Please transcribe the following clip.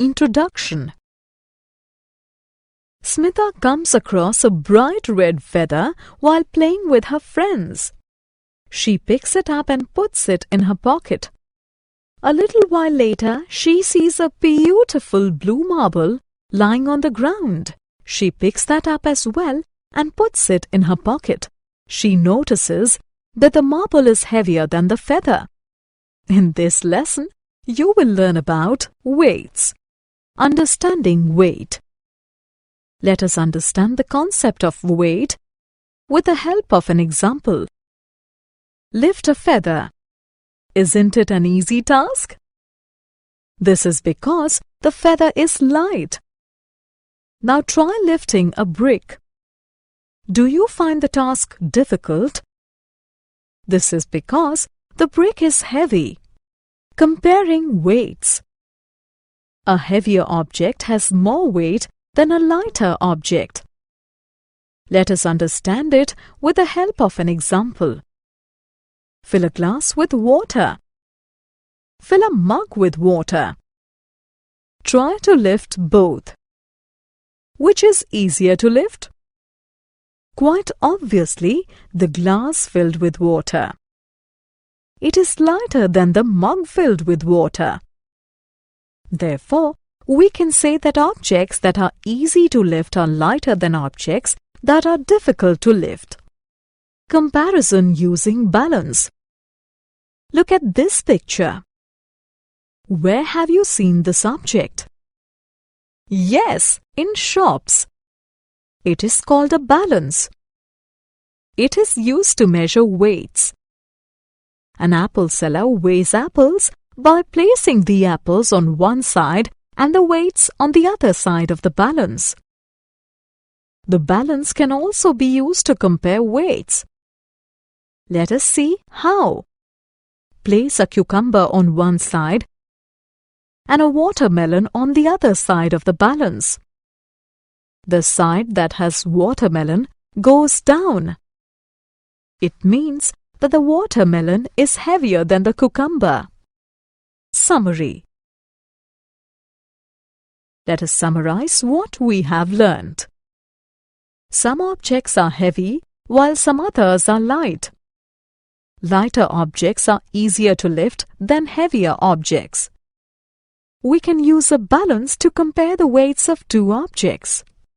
Introduction. Smita comes across a bright red feather while playing with her friends. She picks it up and puts it in her pocket. A little while later, she sees a beautiful blue marble lying on the ground. She picks that up as well and puts it in her pocket. She notices that the marble is heavier than the feather. In this lesson, you will learn about weights. Understanding weight. Let us understand the concept of weight with the help of an example. Lift a feather. Isn't it an easy task? This is because the feather is light. Now try lifting a brick. Do you find the task difficult? This is because the brick is heavy. Comparing weights. A heavier object has more weight than a lighter object. Let us understand it with the help of an example. Fill a glass with water. Fill a mug with water. Try to lift both. Which is easier to lift? Quite obviously, the glass filled with water. It is lighter than the mug filled with water. Therefore, we can say that objects that are easy to lift are lighter than objects that are difficult to lift. Comparison using balance. Look at this picture. Where have you seen this object? Yes, in shops. It is called a balance. It is used to measure weights. An apple seller weighs apples by placing the apples on one side and the weights on the other side of the balance. The balance can also be used to compare weights. Let us see how. Place a cucumber on one side and a watermelon on the other side of the balance. The side that has watermelon goes down. It means that the watermelon is heavier than the cucumber. Summary. Let us summarize what we have learned. Some objects are heavy while some others are light. Lighter objects are easier to lift than heavier objects. We can use a balance to compare the weights of two objects.